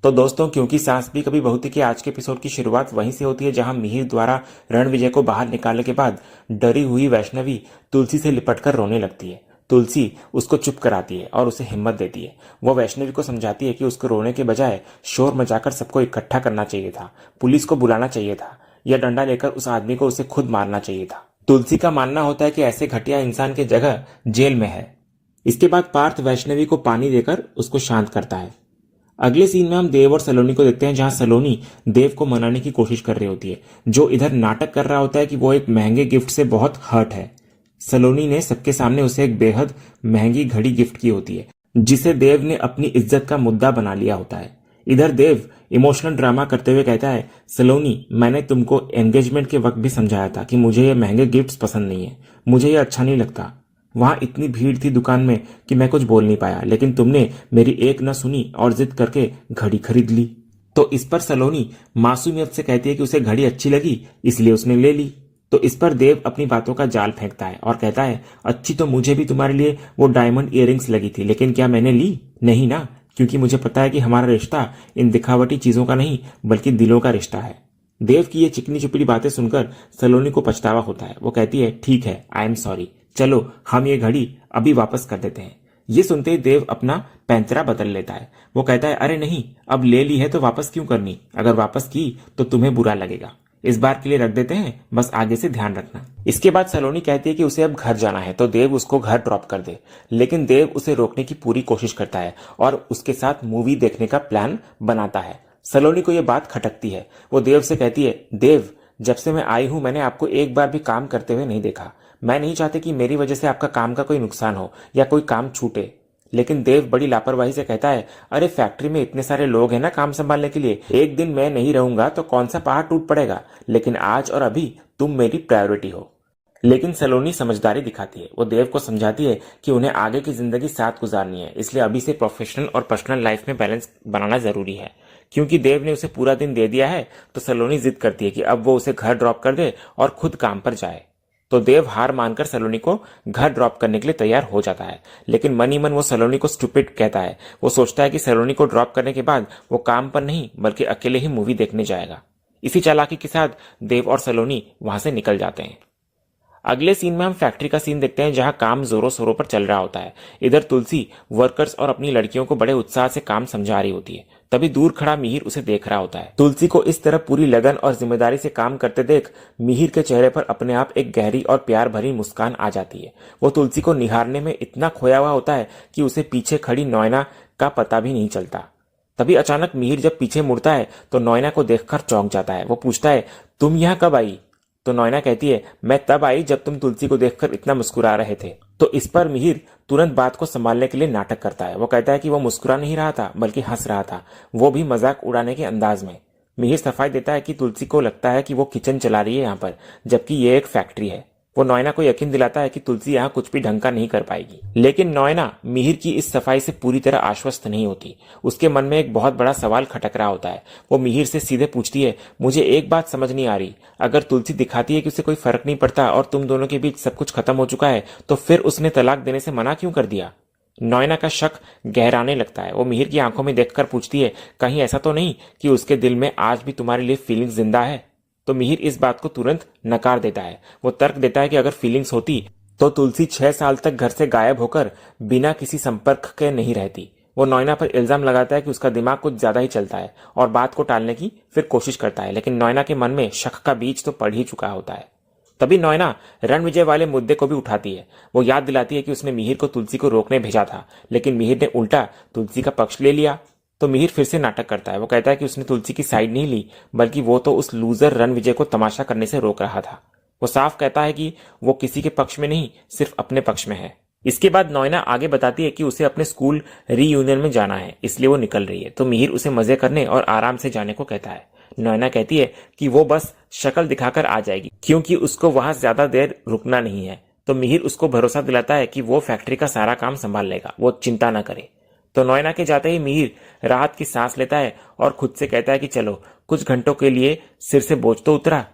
तो दोस्तों, क्योंकि सास भी कभी बहू थी के आज के एपिसोड की शुरुआत वहीं से होती है जहां मिहिर द्वारा रणविजय को बाहर निकालने के बाद डरी हुई वैष्णवी तुलसी से लिपटकर रोने लगती है। तुलसी उसको चुप कराती है और उसे हिम्मत देती है। वो वैष्णवी को समझाती है कि उसको रोने के बजाय शोर मचाकर सबको इकट्ठा करना चाहिए था, पुलिस को बुलाना चाहिए था, या डंडा लेकर उस आदमी को उसे खुद मारना चाहिए था। तुलसी का मानना होता है कि ऐसे घटिया इंसान की जगह जेल में है। इसके बाद पार्थ वैष्णवी को पानी देकर उसको शांत करता है। अगले सीन में हम देव और सलोनी को देखते हैं, जहां सलोनी देव को मनाने की कोशिश कर रही होती है, जो इधर नाटक कर रहा होता है कि वो एक महंगे गिफ्ट से बहुत हर्ट है। सलोनी ने सबके सामने उसे एक बेहद महंगी घड़ी गिफ्ट की होती है, जिसे देव ने अपनी इज्जत का मुद्दा बना लिया होता है। इधर देव इमोशनल ड्रामा करते हुए कहता है, सलोनी, मैंने तुमको एंगेजमेंट के वक्त भी समझाया था कि मुझे ये महंगे गिफ्ट्स पसंद नहीं है, मुझे ये अच्छा नहीं लगता। वहां इतनी भीड़ थी दुकान में कि मैं कुछ बोल नहीं पाया, लेकिन तुमने मेरी एक न सुनी और जिद करके घड़ी खरीद ली। तो इस पर सलोनी मासूमियत से कहती है कि उसे घड़ी अच्छी लगी, इसलिए उसने ले ली। तो इस पर देव अपनी बातों का जाल फेंकता है और कहता है, अच्छी तो मुझे भी तुम्हारे लिए वो डायमंड इयररिंग्स लगी थी, लेकिन क्या मैंने ली? नहीं ना, क्योंकि मुझे पता है कि हमारा रिश्ता इन दिखावटी चीजों का नहीं बल्कि दिलों का रिश्ता है। देव की ये चिकनी चुपड़ी बातें सुनकर सलोनी को पछतावा होता है। वो कहती है, ठीक है, आई एम सॉरी, चलो हम ये घड़ी अभी वापस कर देते हैं। ये सुनते ही देव अपना पैंतरा बदल लेता है। वो कहता है, अरे नहीं, अब ले ली है तो वापस क्यों करनी? अगर वापस की तो तुम्हें बुरा लगेगा। इस बार के लिए रख देते हैं, बस आगे से ध्यान रखना। इसके बाद सलोनी कहती है कि उसे अब घर जाना है, तो देव उसको घर ड्रॉप कर दे। लेकिन देव उसे रोकने की पूरी कोशिश करता है और उसके साथ मूवी देखने का प्लान बनाता है। सलोनी को यह बात खटकती है। वो देव से कहती है, देव, जब से मैं आई हूं मैंने आपको एक बार भी काम करते हुए नहीं देखा। मैं नहीं चाहती कि मेरी वजह से आपका काम का कोई नुकसान हो या कोई काम छूटे। लेकिन देव बड़ी लापरवाही से कहता है, अरे फैक्ट्री में इतने सारे लोग हैं ना काम संभालने के लिए, एक दिन मैं नहीं रहूंगा तो कौन सा पहाड़ टूट पड़ेगा, लेकिन आज और अभी तुम मेरी प्रायोरिटी हो। लेकिन सलोनी समझदारी दिखाती है। वो देव को समझाती है कि उन्हें आगे की जिंदगी साथ गुजारनी है, इसलिए अभी से प्रोफेशनल और पर्सनल लाइफ में बैलेंस बनाना जरूरी है। क्योंकि देव ने उसे पूरा दिन दे दिया है, तो सलोनी जिद करती है कि अब वो उसे घर ड्रॉप कर दे और खुद काम पर जाए। तो देव हार मानकर सलोनी को घर ड्रॉप करने के लिए तैयार हो जाता है, लेकिन मन ही मन वो सलोनी को स्टूपिड कहता है। वो सोचता है कि सलोनी को ड्रॉप करने के बाद वो काम पर नहीं बल्कि अकेले ही मूवी देखने जाएगा। इसी चालाकी के साथ देव और सलोनी वहां से निकल जाते हैं। अगले सीन में हम फैक्ट्री का सीन देखते हैं, जहां काम जोरों शोरों पर चल रहा होता है। इधर तुलसी वर्कर्स और अपनी लड़कियों को बड़े उत्साह से काम समझा रही होती है। तभी दूर खड़ा मिहिर उसे देख रहा होता है। तुलसी को इस तरह पूरी लगन और जिम्मेदारी से काम करते देख मिहिर के चेहरे पर अपने आप एक गहरी और प्यार भरी मुस्कान आ जाती है। वो तुलसी को निहारने में इतना खोया हुआ होता है कि उसे पीछे खड़ी नॉयना का पता भी नहीं चलता। तभी अचानक मिहिर जब पीछे मुड़ता है तो नॉयना को देखकर चौंक जाता है। वो पूछता है, तुम यहाँ कब आई? तो नॉयना कहती है, मैं तब आई जब तुम तुलसी को देखकर इतना मुस्कुरा रहे थे। तो इस पर मिहिर तुरंत बात को संभालने के लिए नाटक करता है। वो कहता है कि वो मुस्कुरा नहीं रहा था बल्कि हंस रहा था, वो भी मजाक उड़ाने के अंदाज में। मिहिर सफाई देता है कि तुलसी को लगता है कि वो किचन चला रही है यहाँ पर, जबकि ये एक फैक्ट्री है। वो नॉयना को यकीन दिलाता है कि तुलसी यहाँ कुछ भी ढंग का नहीं कर पाएगी। लेकिन नॉयना मिहिर की इस सफाई से पूरी तरह आश्वस्त नहीं होती। उसके मन में एक बहुत बड़ा सवाल खटक रहा होता है। वो मिहिर से सीधे पूछती है, मुझे एक बात समझ नहीं आ रही, अगर तुलसी दिखाती है कि उसे कोई फर्क नहीं पड़ता और तुम दोनों के बीच सब कुछ खत्म हो चुका है, तो फिर उसने तलाक देने से मना क्यों कर दिया? नॉयना का शक गहराने लगता है। वो मिहिर की आंखों में देखकर पूछती है, कहीं ऐसा तो नहीं कि उसके दिल में आज भी तुम्हारे लिए फीलिंग्स जिंदा है? तो मिहिर इस बात को तुरंत नकार देता है। वो तर्क देता है कि अगर फीलिंग्स होती तो तुलसी 6 साल तक घर से गायब होकर बिना किसी संपर्क के नहीं रहती। वो नॉयना पर इल्जाम लगाता है कि उसका दिमाग कुछ ज्यादा ही चलता है और बात को टालने की फिर कोशिश करता है, लेकिन नॉयना के मन में शक का बीज तो पड़ ही चुका होता है। तभी नॉयना रणविजय वाले मुद्दे को भी उठाती है। वो याद दिलाती है कि उसने मिहिर को तुलसी को रोकने भेजा था, लेकिन मिहिर ने उल्टा तुलसी का पक्ष ले लिया। तो मिहिर फिर से नाटक करता है। वो कहता है कि उसने तुलसी की साइड नहीं ली, बल्कि वो तो उस लूजर रणविजय को तमाशा करने से रोक रहा था। वो साफ कहता है कि वो किसी के पक्ष में नहीं, सिर्फ अपने पक्ष में है। इसके बाद नॉयना आगे बताती है कि उसे अपने स्कूल रीयूनियन में जाना है, इसलिए वो निकल रही है। तो मिहिर उसे मजे करने और आराम से जाने को कहता है। नॉयना कहती है कि वो बस शक्ल दिखाकर आ जाएगी, क्योंकि उसको वहां ज्यादा देर रुकना नहीं है। तो मिहिर उसको भरोसा दिलाता है कि वो फैक्ट्री का सारा काम संभाल लेगा, वो चिंता न करे। तो नॉयना के जाते ही मिहिर राहत की सांस लेता है और खुद से कहता है कि चलो कुछ घंटों के लिए सिर से बोझ तो उतरा।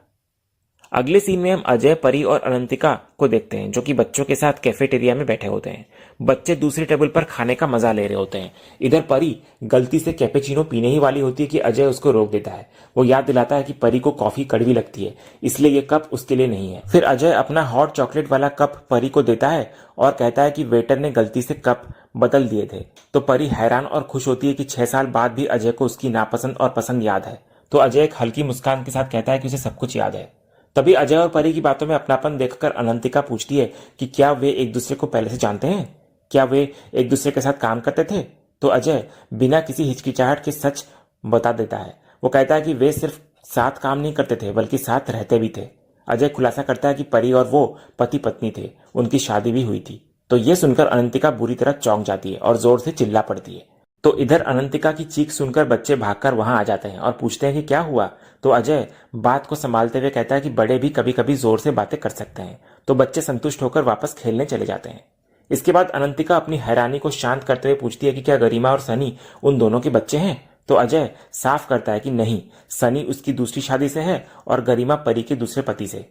अगले सीन में हम अजय, परी और अनंतिका को देखते हैं जो कि बच्चों के साथ कैफेटेरिया में बैठे होते हैं। बच्चे दूसरी टेबल पर खाने का मजा ले रहे होते हैं। इधर परी गलती से कैपेचिनो पीने ही वाली होती है कि अजय उसको रोक देता है। वो याद दिलाता है कि परी को कॉफी कड़वी लगती है, इसलिए ये कप उसके लिए नहीं है। फिर अजय अपना हॉट चॉकलेट वाला कप परी को देता है और कहता है कि वेटर ने गलती से कप बदल दिए थे। तो परी हैरान और खुश होती है कि 6 साल बाद भी अजय को उसकी नापसंद और पसंद याद है। तो अजय एक हल्की मुस्कान के साथ कहता है कि उसे सब कुछ याद है। तभी अजय और परी की बातों में अपनापन देखकर अनंतिका पूछती है कि क्या वे एक दूसरे को पहले से जानते हैं, क्या वे एक दूसरे के साथ काम करते थे। तो अजय बिना किसी हिचकिचाहट के सच बता देता है। वो कहता है कि वे सिर्फ साथ काम नहीं करते थे बल्कि साथ रहते भी थे। अजय खुलासा करता है कि परी और वो पति पत्नी थे, उनकी शादी भी हुई थी। तो ये सुनकर अनंतिका बुरी तरह चौंक जाती है और जोर से चिल्ला पड़ती है। तो इधर अनंतिका की चीख सुनकर बच्चे भागकर वहां आ जाते हैं और पूछते हैं कि क्या हुआ। तो अजय बात को संभालते हुए कहता है कि बड़े भी कभी कभी जोर से बातें कर सकते हैं। तो बच्चे संतुष्ट होकर वापस खेलने चले जाते हैं। इसके बाद अनंतिका अपनी हैरानी को शांत करते हुए पूछती है कि क्या गरिमा और सनी उन दोनों के बच्चे हैं। तो अजय साफ करता है कि नहीं, सनी उसकी दूसरी शादी से है और गरिमा परी के दूसरे पति से।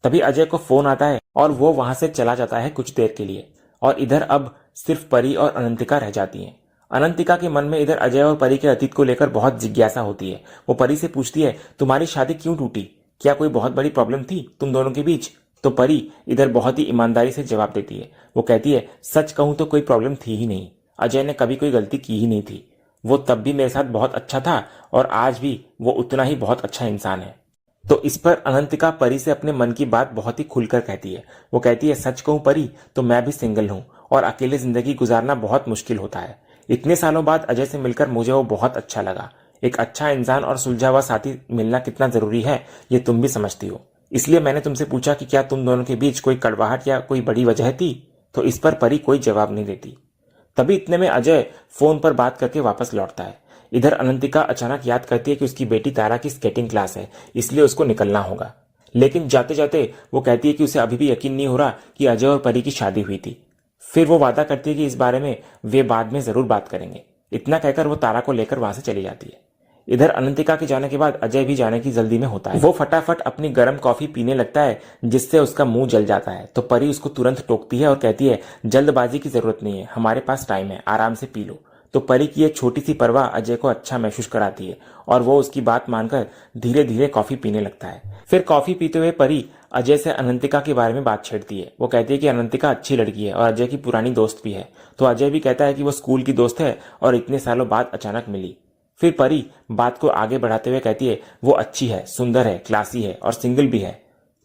तभी अजय को फोन आता है और वो वहां से चला जाता है कुछ देर के लिए। और इधर अब सिर्फ परी और अनंतिका रह जाती हैं। अनंतिका के मन में इधर अजय और परी के अतीत को लेकर बहुत जिज्ञासा होती है। वो परी से पूछती है, तुम्हारी शादी क्यों टूटी, क्या कोई बहुत बड़ी प्रॉब्लम थी तुम दोनों के बीच। तो परी इधर बहुत ही ईमानदारी से जवाब देती है। वो कहती है, सच कहूं तो कोई प्रॉब्लम थी ही नहीं, अजय ने कभी कोई गलती की ही नहीं थी। वो तब भी मेरे साथ बहुत अच्छा था और आज भी वो उतना ही बहुत अच्छा इंसान है। तो इस पर अनंतिका परी से अपने मन की बात बहुत ही खुलकर कहती है। वो कहती है, सच कहूं परी तो मैं भी सिंगल हूं और अकेले जिंदगी गुजारना बहुत मुश्किल होता है। इतने सालों बाद अजय से मिलकर मुझे वो बहुत अच्छा लगा। एक अच्छा इंसान और सुलझा हुआ साथी मिलना कितना जरूरी है ये तुम भी समझती हो, इसलिए मैंने तुमसे पूछा कि क्या तुम दोनों के बीच कोई कड़वाहट या कोई बड़ी वजह थी। तो इस पर परी कोई जवाब नहीं देती। तभी इतने में अजय फोन पर बात करके वापस लौटता है। इधर अनंतिका अचानक याद करती है कि उसकी बेटी तारा की स्केटिंग क्लास है, इसलिए उसको निकलना होगा। लेकिन जाते जाते वो कहती है कि उसे अभी भी यकीन नहीं हो रहा कि अजय और परी की शादी हुई थी। फिर वो वादा करती है कि इस बारे में वे बाद में जरूर बात करेंगे। इतना कहकर वो तारा को लेकर वहां से चली जाती है। इधर अनंतिका के जाने के बाद अजय भी जाने की जल्दी में होता है। वो फटाफट अपनी गर्म कॉफी पीने लगता है जिससे उसका मुंह जल जाता है। तो परी उसको तुरंत टोकती है और कहती है, जल्दबाजी की जरूरत नहीं है, हमारे पास टाइम है, आराम से पी लो। तो परी की एक छोटी सी परवाह अजय को अच्छा महसूस कराती है और वो उसकी बात मानकर धीरे धीरे कॉफी पीने लगता है। फिर कॉफी पीते हुए परी अजय से अनंतिका के बारे में बात छेड़ती है। वो कहती है कि अनंतिका अच्छी लड़की है और अजय की पुरानी दोस्त भी है। तो अजय भी कहता है कि वो स्कूल की दोस्त है और इतने सालों बाद अचानक मिली। फिर परी बात को आगे बढ़ाते हुए कहती है, वो अच्छी है, सुंदर है, क्लासी है और सिंगल भी है।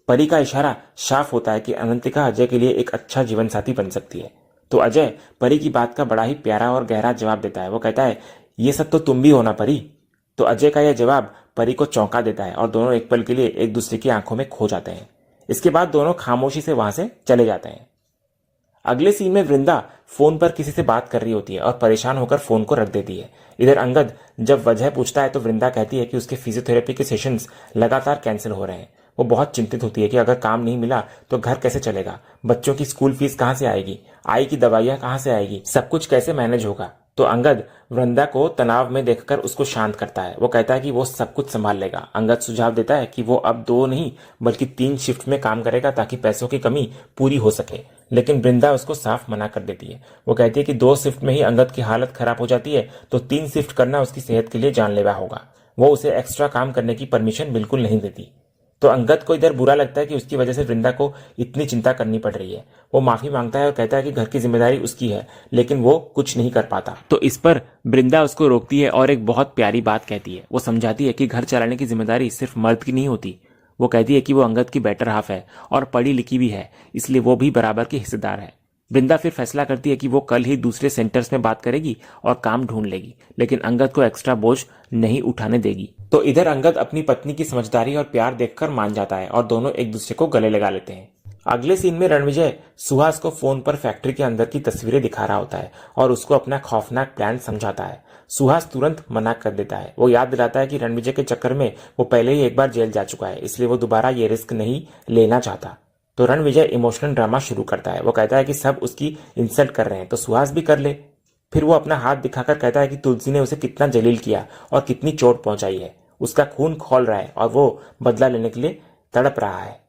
परी का इशारा साफ होता है कि अनंतिका अजय के लिए एक अच्छा जीवन साथी बन सकती है। तो अजय परी की बात का बड़ा ही प्यारा और गहरा जवाब देता है। वो कहता है, ये सब तो तुम भी हो ना परी। तो अजय का यह जवाब परी को चौंका देता है और दोनों एक पल के लिए एक दूसरे की आंखों में खो जाते हैं। इसके बाद दोनों खामोशी से वहां से चले जाते हैं। अगले सीन में वृंदा फोन पर किसी से बात कर रही होती है और परेशान होकर फोन को रख देती है। इधर अंगद जब वजह पूछता है तो वृंदा कहती है कि उसके फिजियोथेरेपी के सेशंस लगातार कैंसिल हो रहे हैं। वो बहुत चिंतित होती है कि अगर काम नहीं मिला तो घर कैसे चलेगा, बच्चों की स्कूल फीस कहां से आएगी, आई की दवाइयां कहां से आएगी, सब कुछ कैसे मैनेज होगा। तो अंगद वृंदा को तनाव में देखकर उसको शांत करता है। वो कहता है कि वो सब कुछ संभाल लेगा। अंगद सुझाव देता है कि वो अब 2 नहीं बल्कि 3 शिफ्ट में काम करेगा ताकि पैसों की कमी पूरी हो सके। लेकिन वृंदा उसको साफ मना कर देती है। वो कहती है कि 2 शिफ्ट में ही अंगद की हालत खराब हो जाती है तो 3 शिफ्ट करना उसकी सेहत के लिए जानलेवा होगा। वो उसे एक्स्ट्रा काम करने की परमिशन बिल्कुल नहीं देती। तो अंगद को इधर बुरा लगता है कि उसकी वजह से वृंदा को इतनी चिंता करनी पड़ रही है। वो माफी मांगता है और कहता है कि घर की जिम्मेदारी उसकी है लेकिन वो कुछ नहीं कर पाता। तो इस पर वृंदा उसको रोकती है और एक बहुत प्यारी बात कहती है। वो समझाती है कि घर चलाने की जिम्मेदारी सिर्फ मर्द की नहीं होती। वो कहती है कि वो अंगद की बेटर हाफ है और पढ़ी लिखी भी है, इसलिए वो भी बराबर की हिस्सेदार है। वृंदा फिर फैसला करती है कि वो कल ही दूसरे सेंटर्स में बात करेगी और काम ढूंढ लेगी, लेकिन अंगद को एक्स्ट्रा बोझ नहीं उठाने देगी। तो इधर अंगद अपनी पत्नी की समझदारी और प्यार देखकर मान जाता है और दोनों एक दूसरे को गले लगा लेते हैं। अगले सीन में रणविजय सुहास को फोन पर फैक्ट्री के अंदर की तस्वीरें दिखा रहा होता है और उसको अपना खौफनाक प्लान समझाता है। सुहास तुरंत मना कर देता है। वो याद दिलाता है कि रणविजय के चक्कर में वो पहले ही एक बार जेल जा चुका है, इसलिए वो दोबारा ये रिस्क नहीं लेना चाहता। तो रणविजय इमोशनल ड्रामा शुरू करता है। वो कहता है कि सब उसकी इंसल्ट कर रहे हैं तो सुहास भी कर ले। फिर वो अपना हाथ दिखाकर कहता है कि तुलसी ने उसे कितना जलील किया और कितनी चोट पहुंचाई है, उसका खून खौल रहा है और वो बदला लेने के लिए तड़प रहा है।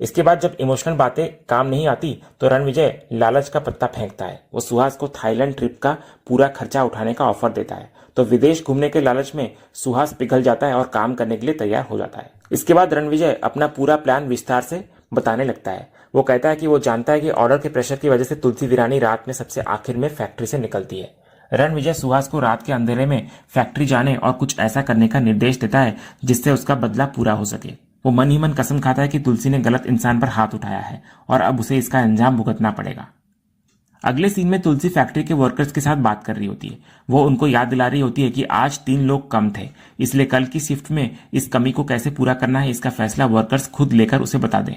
इसके बाद जब इमोशनल बातें काम नहीं आती तो रणविजय लालच का पत्ता फेंकता है। वो सुहास को थाईलैंड ट्रिप का पूरा खर्चा उठाने का ऑफर देता है। तो विदेश घूमने के लालच में सुहास पिघल जाता है और काम करने के लिए तैयार हो जाता है। इसके बाद रणविजय अपना पूरा प्लान विस्तार से बताने लगता है। वो कहता है कि वो जानता है कि ऑर्डर के प्रेशर की वजह से तुलसी वीरानी रात में सबसे आखिर में फैक्ट्री से निकलती है। रणविजय सुहास को रात के अंधेरे में फैक्ट्री जाने और कुछ ऐसा करने का निर्देश देता है जिससे उसका बदला पूरा हो सके। वो मन ही मन कसम खाता है कि तुलसी ने गलत इंसान पर हाथ उठाया है और अब उसे इसका अंजाम भुगतना पड़ेगा। अगले सीन में तुलसी फैक्ट्री के वर्कर्स के साथ बात कर रही होती है। वो उनको याद दिला रही होती है कि आज 3 लोग कम थे, इसलिए कल की शिफ्ट में इस कमी को कैसे पूरा करना है इसका फैसला वर्कर्स खुद लेकर उसे बता दें।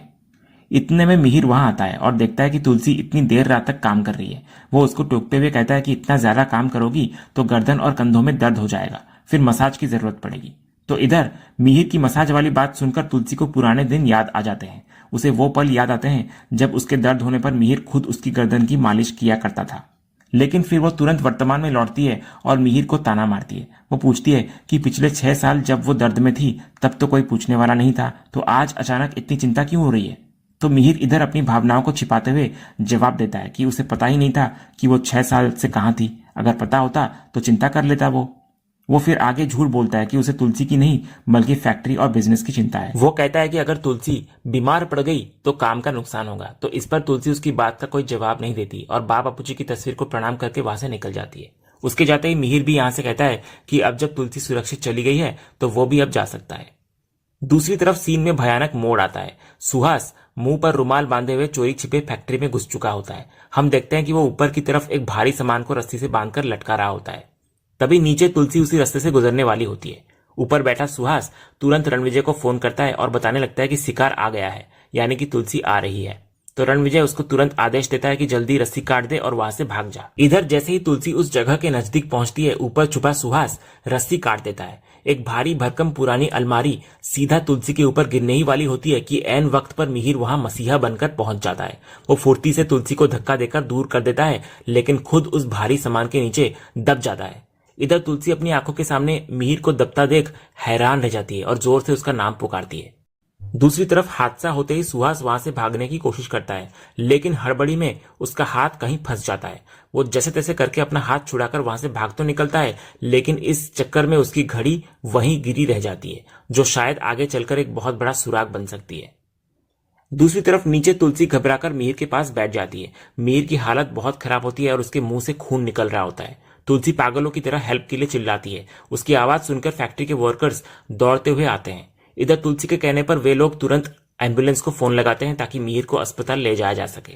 इतने में मिहिर वहां आता है और देखता है कि तुलसी इतनी देर रात तक काम कर रही है। वो उसको टोकते हुए कहता है कि इतना ज्यादा काम करोगी तो गर्दन और कंधों में दर्द हो जाएगा, फिर मसाज की जरूरत पड़ेगी। तो इधर मिहिर की मसाज वाली बात सुनकर तुलसी को पुराने दिन याद आ जाते हैं। उसे वो पल याद आते हैं जब उसके दर्द होने पर मिहिर खुद उसकी गर्दन की मालिश किया करता था। लेकिन फिर वो तुरंत वर्तमान में लौटती है और मिहिर को ताना मारती है। वो पूछती है कि पिछले 6 साल जब वो दर्द में थी तब तो कोई पूछने वाला नहीं था, तो आज अचानक इतनी चिंता क्यों हो रही है। तो मिहिर इधर अपनी भावनाओं को छिपाते हुए जवाब देता है कि उसे पता ही नहीं था कि वो 6 साल से कहां थी। अगर पता होता तो चिंता कर लेता। वो फिर आगे झूठ बोलता है कि उसे तुलसी की नहीं बल्कि फैक्ट्री और बिजनेस की चिंता है। वो कहता है कि अगर तुलसी बीमार पड़ गई तो काम का नुकसान होगा। तो इस पर तुलसी उसकी बात का कोई जवाब नहीं देती और बापूजी की तस्वीर को प्रणाम करके वहां से निकल जाती है। उसके जाते ही मिहिर भी यहां से कहता है कि अब जब तुलसी सुरक्षित चली गई है तो वो भी अब जा सकता है। दूसरी तरफ सीन में भयानक मोड़ आता है। सुहास मुंह पर रुमाल बांधे हुए चोरी छिपे फैक्ट्री में घुस चुका होता है। हम देखते हैं कि वो ऊपर की तरफ एक भारी सामान को रस्सी से बांधकर लटका रहा होता है। तभी नीचे तुलसी उसी रास्ते से गुजरने वाली होती है। ऊपर बैठा सुहास तुरंत रणविजय को फोन करता है और बताने लगता है कि शिकार आ गया है, यानी कि तुलसी आ रही है। तो रणविजय उसको तुरंत आदेश देता है कि जल्दी रस्सी काट दे और वहां से भाग जा। इधर जैसे ही तुलसी उस जगह के नजदीक पहुंचती है, ऊपर छुपा सुहास रस्सी काट देता है। एक भारी भरकम पुरानी अलमारी सीधा तुलसी के ऊपर गिरने ही वाली होती है कि ऐन वक्त पर मिहिर वहां मसीहा बनकर पहुंच जाता है। वो फुर्ती से तुलसी को धक्का देकर दूर कर देता है, लेकिन खुद उस भारी सामान के नीचे दब जाता है। इधर तुलसी अपनी आंखों के सामने मिहिर को दबता देख हैरान रह जाती है और जोर से उसका नाम पुकारती है। दूसरी तरफ हादसा होते ही सुहास वहां से भागने की कोशिश करता है, लेकिन हड़बड़ी में उसका हाथ कहीं फंस जाता है। वो जैसे तैसे करके अपना हाथ छुड़ाकर वहां से भाग तो निकलता है, लेकिन इस चक्कर में उसकी घड़ी वहीं गिरी रह जाती है, जो शायद आगे चलकर एक बहुत बड़ा सुराग बन सकती है। दूसरी तरफ नीचे तुलसी घबराकर मिहिर के पास बैठ जाती है। मिहिर की हालत बहुत खराब होती है और उसके मुंह से खून निकल रहा होता है। तुलसी पागलों की तरह हेल्प के लिए चिल्लाती है। उसकी आवाज सुनकर फैक्ट्री के वर्कर्स दौड़ते हुए आते हैं। इधर तुलसी के कहने पर वे लोग तुरंत एम्बुलेंस को फोन लगाते हैं ताकि मिहिर को अस्पताल ले जाया जा सके।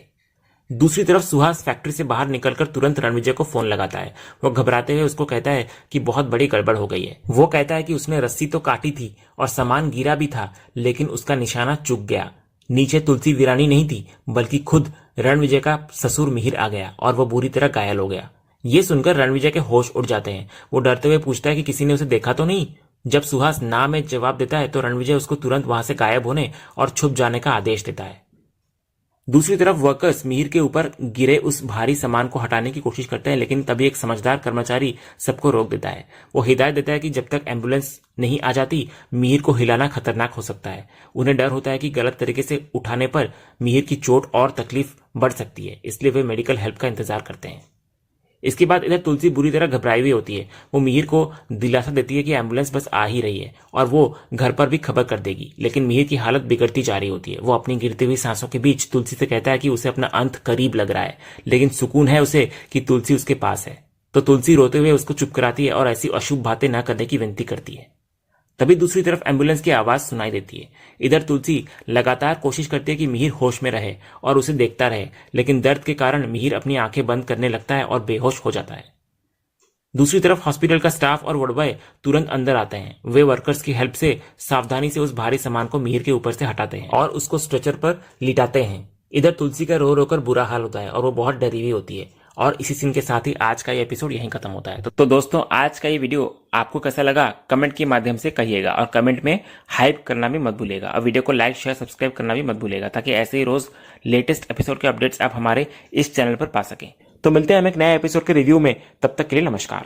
दूसरी तरफ सुहास फैक्ट्री से बाहर निकलकर तुरंत रणविजय को फोन लगाता है। वो घबराते हुए उसको कहता है कि बहुत बड़ी गड़बड़ हो गई है। वो कहता है कि उसने रस्सी तो काटी थी और सामान गिरा भी था, लेकिन उसका निशाना चूक गया। नीचे तुलसी वीरानी नहीं थी बल्कि खुद रणविजय का ससुर मिहिर आ गया और वो बुरी तरह घायल हो गया। ये सुनकर रणविजय के होश उड़ जाते हैं। वो डरते हुए पूछता है कि किसी ने उसे देखा तो नहीं। जब सुहास ना में जवाब देता है तो रणविजय उसको तुरंत वहां से गायब होने और छुप जाने का आदेश देता है। दूसरी तरफ वर्कर्स मिहिर के ऊपर गिरे उस भारी सामान को हटाने की कोशिश करते हैं, लेकिन तभी एक समझदार कर्मचारी सबको रोक देता है। वो हिदायत देता है कि जब तक एम्बुलेंस नहीं आ जाती मिहिर को हिलाना खतरनाक हो सकता है। उन्हें डर होता है कि गलत तरीके से उठाने पर मिहिर की चोट और तकलीफ बढ़ सकती है, इसलिए वे मेडिकल हेल्प का इंतजार करते हैं। इसके बाद इधर तुलसी बुरी तरह घबराई हुई होती है। वो मिहिर को दिलासा देती है कि एम्बुलेंस बस आ ही रही है और वो घर पर भी खबर कर देगी, लेकिन मिहिर की हालत बिगड़ती जा रही होती है। वो अपनी गिरती हुई सांसों के बीच तुलसी से कहता है कि उसे अपना अंत करीब लग रहा है, लेकिन सुकून है उसे कि तुलसी उसके पास है। तो तुलसी रोते हुए उसको चुप कराती है और ऐसी अशुभ बातें न करने की विनती करती है। तभी दूसरी तरफ एम्बुलेंस की आवाज सुनाई देती है। इधर तुलसी लगातार कोशिश करती है कि मिहिर होश में रहे और उसे देखता रहे, लेकिन दर्द के कारण मिहिर अपनी आंखें बंद करने लगता है और बेहोश हो जाता है। दूसरी तरफ हॉस्पिटल का स्टाफ और वार्ड बॉय तुरंत अंदर आते हैं। वे वर्कर्स की हेल्प से सावधानी से उस भारी सामान को मिहिर के ऊपर से हटाते हैं और उसको स्ट्रेचर पर लिटाते हैं। इधर तुलसी का रो रोकर बुरा हाल होता है और वो बहुत डरी हुई होती है। और इसी सीन के साथ ही आज का ये एपिसोड यहीं खत्म होता है। तो दोस्तों, आज का ये वीडियो आपको कैसा लगा कमेंट के माध्यम से कहिएगा और कमेंट में हाइप करना भी मत भूलिएगा और वीडियो को लाइक शेयर सब्सक्राइब करना भी मत भूलिएगा, ताकि ऐसे ही रोज लेटेस्ट एपिसोड के अपडेट्स आप हमारे इस चैनल पर पा सकें। तो मिलते हैं हम एक नए एपिसोड के रिव्यू में, तब तक के लिए नमस्कार।